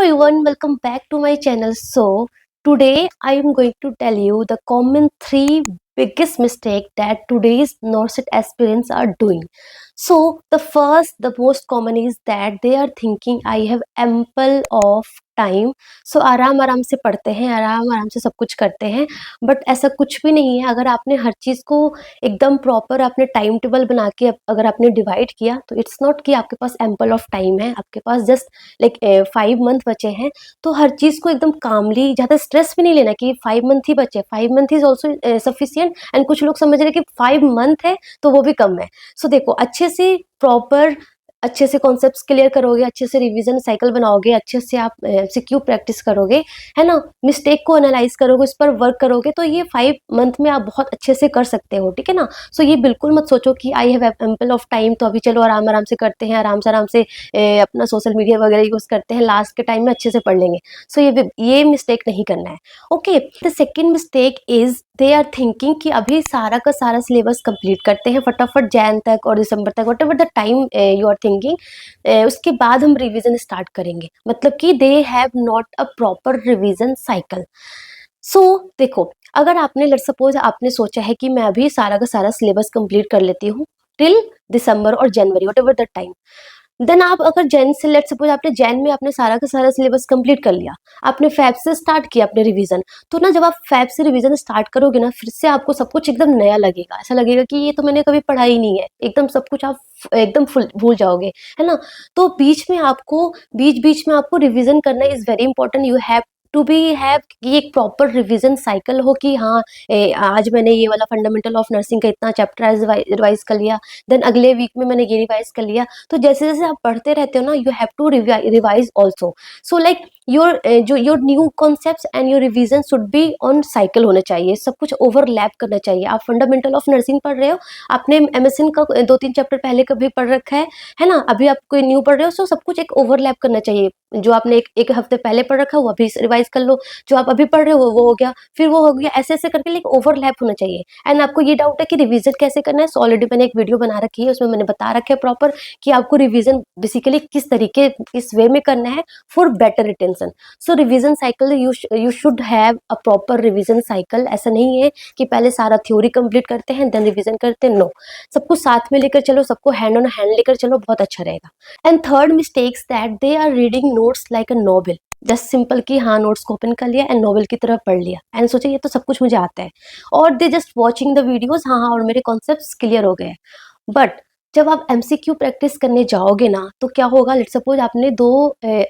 everyone, welcome back to my channel. So today I am going to tell you the common three biggest mistake that today's NORCET aspirants are doing. So the first, the most common is that they are thinking I have ample of time. So आराम आराम से पढ़ते हैं, आराम आराम से सब कुछ करते हैं. बट ऐसा कुछ भी नहीं है. अगर आपने हर चीज़ को एकदम प्रॉपर आपने टाइम टेबल बना के अगर आपने डिवाइड किया तो इट्स नॉट कि आपके पास एम्पल ऑफ टाइम है. आपके पास जस्ट लाइक 5 मंथ बचे हैं. तो हर चीज़ को एकदम कामली, ज़्यादा स्ट्रेस भी नहीं लेना कि 5 मंथ ही बचे. 5 month is also sufficient. And कुछ लोग समझ रहे हैं कि 5 मंथ है तो वो भी कम है. सो देखो, अच्छे से प्रॉपर अच्छे से कॉन्सेप्ट्स क्लियर करोगे, अच्छे से रिवीजन साइकिल बनाओगे, अच्छे से आप एमसीक्यू प्रैक्टिस करोगे, है ना, मिस्टेक को एनालाइज करोगे, उस पर वर्क करोगे, तो ये 5 मंथ में आप बहुत अच्छे से कर सकते हो. ठीक है ना. सो ये बिल्कुल मत सोचो कि I have ample of time तो अभी चलो आराम आराम से करते हैं, आराम से अपना सोशल मीडिया वगैरह यूज करते हैं, लास्ट के टाइम में अच्छे से पढ़ लेंगे. सो ये मिस्टेक नहीं करना है. Okay, the second mistake is they are thinking कि अभी सारा का सारा सिलेबस कंप्लीट करते हैं फटाफट, जैन तक और दिसंबर तक, whatever the time you are thinking, उसके बाद हम रिवीजन स्टार्ट करेंगे. मतलब कि they have not a proper revision cycle. So देखो, अगर आपने लेट्स सपोज आपने सोचा है कि मैं अभी सारा का सारा सिलेबस कंप्लीट कर लेती हूँ टिल दिसंबर और जनवरी, whatever the time, then आप अगर जैन से लेट्स सपोज आपने जैन में आपने सारा का सारा सिलेबस कंप्लीट कर लिया, आपने फैब से स्टार्ट किया अपने रिवीजन, तो ना जब आप फैब से रिवीजन स्टार्ट करोगे ना, फिर से आपको सब कुछ एकदम नया लगेगा. ऐसा लगेगा कि ये तो मैंने कभी पढ़ा ही नहीं है. एकदम सब कुछ आप एकदम भूल जाओगे, है ना. तो बीच बीच में आपको रिवीजन करना is very important. You have to be have कि एक प्रॉपर रिवीजन साइकिल हो कि हाँ, आज मैंने ये वाला फंडामेंटल ऑफ नर्सिंग का इतना चैप्टर रिवाइज कर लिया, देन अगले वीक में मैंने ये रिवाइज कर लिया. तो जैसे जैसे आप पढ़ते रहते हो ना, you have to revise also. So like your new concepts and your revision should be on cycle होना चाहिए. सब कुछ ओवरलैप करना चाहिए. आप फंडामेंटल ऑफ नर्सिंग पढ़ रहे हो, आपने एमएसएन का 2-3 चैप्टर पहले कभी पढ़ रखा है ना, अभी आप कोई न्यू पढ़ रहे हो, सो सब कुछ एक ओवरलैप करना चाहिए. जो आपने एक हफ्ते पहले पढ़ रखा है वो अभी रिवाइज कर लो, जो आप अभी पढ़ रहे हो वो हो गया, फिर वो हो गया, ऐसे ऐसे करके लाइक ओवरलैप होना चाहिए. एंड आपको ये डाउट है कि रिवीजन कैसे करना है, सो ऑलरेडी मैंने एक वीडियो बना रखी है, उसमें मैंने बता रखा है प्रॉपर कि आपको रिवीजन बेसिकली किस तरीके इस वे में करना है for better retention. So revision cycle, you should have a proper revision cycle. ऐसा नहीं है कि पहले सारा थ्योरी कंप्लीट करते हैं देन रिवीजन करते हैं. नो, सब कुछ साथ में लेकर चलो, सबको हैंड ऑन हैंड लेकर चलो, बहुत अच्छा रहेगा. And third mistakes that they are reading notes like a novel. Just simple कि हाँ, नोट्स को ओपन कर लिया एंड नॉवेल की तरह पढ़ लिया एंड सोचे ये तो सब कुछ मुझे आता है, और they just watching the videos, हाँ हाँ और मेरे कॉन्सेप्ट्स क्लियर हो गए. बट जब आप एमसीक्यू प्रैक्टिस करने जाओगे ना, तो क्या होगा, लेट्स सपोज आपने 2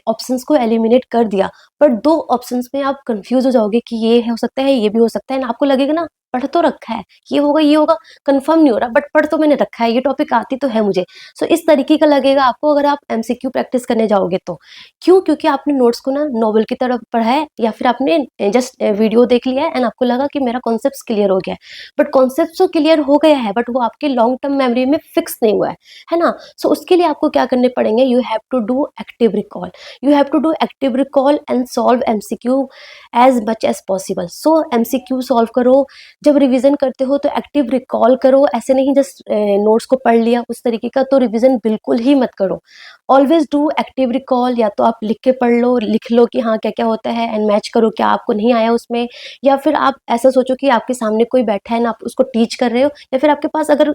ऑप्शंस को एलिमिनेट कर दिया, पर 2 ऑप्शंस में आप कंफ्यूज हो जाओगे कि ये हो सकता है, ये भी हो सकता है. ना आपको लगेगा ना पढ़ तो रखा है, ये होगा, कंफर्म नहीं हो रहा, बट पढ़ तो मैंने रखा है, ये टॉपिक आती तो है मुझे. सो इस तरीके का लगेगा आपको अगर आप एमसीक्यू प्रैक्टिस करने जाओगे तो. क्यों? क्योंकि आपने नोट्स को ना नॉवल की तरफ पढ़ा है, या फिर आपने जस्ट वीडियो देख लिया है एंड आपको लगा कि मेरा कॉन्सेप्ट क्लियर हो गया है. बट कॉन्सेप्ट तो क्लियर हो गया है, बट वो आपके लॉन्ग टर्म मेमोरी में फिक्स नहीं हुआ है ना. सो उसके लिए आपको क्या करने पड़ेंगे, you have to do active recall. You have to do active recall and solve MCQ as much as possible. So MCQ solve करो. जब रिवीजन करते हो तो एक्टिव रिकॉल करो. ऐसे नहीं जस्ट नोट्स को पढ़ लिया उस तरीके का, तो रिवीजन बिल्कुल ही मत करो. Always do active recall. या तो आप लिख के पढ़ लो, लिख लो कि हाँ क्या क्या होता है एंड मैच करो क्या आपको नहीं आया उसमें, या फिर आप ऐसा सोचो कि आपके सामने कोई बैठा है ना, आप उसको टीच कर रहे हो, या फिर आपके पास अगर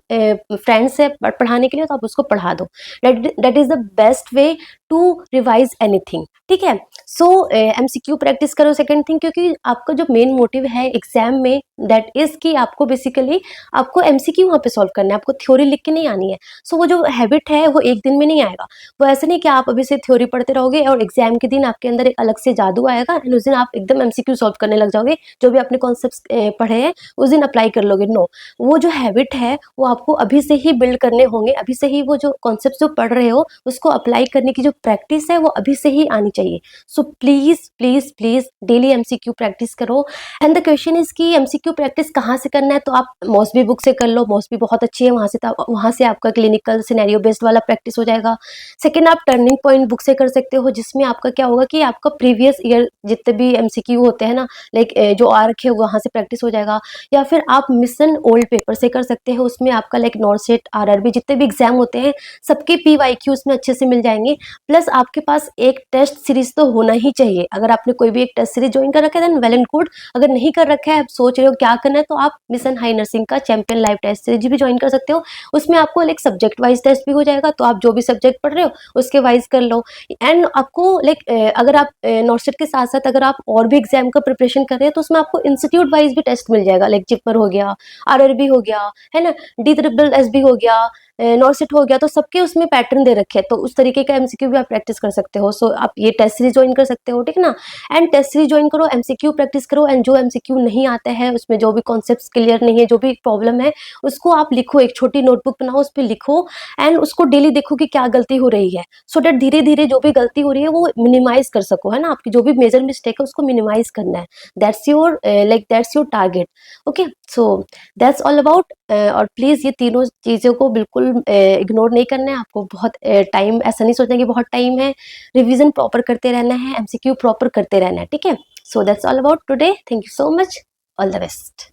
फ्रेंड्स है पढ़ाने के लिए तो आप उसको पढ़ा दो. That is the best way to revise anything. ठीक है. सो एमसीक्यू प्रैक्टिस करो. सेकंड थिंग, क्योंकि आपका जो मेन मोटिव है एग्जाम में, दैट इज कि आपको बेसिकली आपको एमसीक्यू वहाँ पे सॉल्व करना है, आपको थ्योरी लिख के नहीं आनी है. सो वो जो हैबिट है वो एक दिन में नहीं आएगा. वो ऐसा नहीं कि आप अभी से थ्योरी पढ़ते रहोगे और एग्जाम के दिन आपके अंदर एक अलग से जादू आएगा एंड उस दिन आप एकदम एमसीक्यू सॉल्व करने लग जाओगे, जो भी आपने कॉन्सेप्ट्स पढ़े हैं उस दिन अप्लाई कर लोगे. नो, वो जो हैबिट है वो आपको अभी से ही बिल्ड करने होंगे. अभी से ही वो जो कॉन्सेप्ट जो पढ़ रहे हो उसको अप्लाई करने की जो प्रैक्टिस है वो अभी से ही आनी चाहिए. So please please please daily MCQ practice करो. एंड द क्वेश्चन इज कि एमसीक्यू प्रैक्टिस कहाँ से करना है, तो आप मॉसबी बुक से कर लो. मॉसबी बहुत अच्छी है, वहाँ से आपका क्लिनिकल सिनेरियो बेस्ड वाला प्रैक्टिस हो जाएगा. सेकेंड, आप टर्निंग पॉइंट बुक से कर सकते हो, जिसमें आपका क्या होगा कि आपका प्रीवियस ईयर जितने भी एमसीक्यू होते हैं ना, लाइक जो आ रखे वहाँ से प्रैक्टिस हो जाएगा. या फिर आप मिशन ओल्ड पेपर से कर सकते हो, उसमें आपका लाइक नॉर्सेट आरआरबी जितने भी एग्जाम होते हैं सबके पीवाईक्यू उसमें अच्छे से मिल जाएंगे. प्लस आपके पास एक टेस्ट सीरीज तो होना ही चाहिए। अगर आपने कोई भी एक टेस्ट सीरीज ज्वाइन कर रखा है देन वेल एंड गुड। अगर नहीं कर रखा है, आप सोच रहे हो क्या करना है, तो आप मिशन हाई नर्सिंग का चैंपियन लाइव टेस्ट सीरीज भी ज्वाइन कर सकते हो। उसमें आपको लाइक सब्जेक्ट वाइज टेस्ट भी हो जाएगा, तो आप जो भी सब्जेक्ट पढ़ रहे हो उसके वाइज कर लो। एंड आपको लाइक अगर आप नॉर्सेट के साथ साथ अगर आप और भी एग्जाम का प्रिपरेशन कर रहे हैं, तो उसमें आपको इंस्टीट्यूट वाइज भी टेस्ट मिल जाएगा, लाइक जिपमर हो गया, आरआरबी हो गया, है ना, डी ट्रिपल एस बी हो गया, नॉर्सेट हो गया, तो सबके उसमें पैटर्न दे रखे हैं, तो उस तरीके का एमसीक्यू भी आप प्रैक्टिस कर सकते हो। सो आप ये टेस्ट सीरीज ज्वाइन कर सकते हो, ठीक है ना। एंड टेस्ट सीरीज ज्वाइन करो, एमसीक्यू प्रैक्टिस करो, एंड जो एमसीक्यू नहीं आता है, उसमें जो भी कॉन्सेप्ट्स क्लियर नहीं है, जो भी प्रॉब्लम है, उसको आप लिखो, एक छोटी नोटबुक बनाओ, उस पर लिखो एंड उसको डेली देखो कि क्या गलती हो रही है, सो दैट धीरे धीरे जो भी गलती हो रही है वो मिनिमाइज कर सको, है ना। आपकी जो भी मेजर मिस्टेक है उसको मिनिमाइज करना है, that's your that's your target. Okay, so that's all about. और प्लीज़ ये तीनों चीज़ों को बिल्कुल इग्नोर नहीं करना है आपको। बहुत टाइम ऐसा नहीं सोचना कि बहुत टाइम है, रिवीजन प्रॉपर करते रहना है, एमसीक्यू प्रॉपर करते रहना है, ठीक है। So that's all about today, thank you so much, all the best.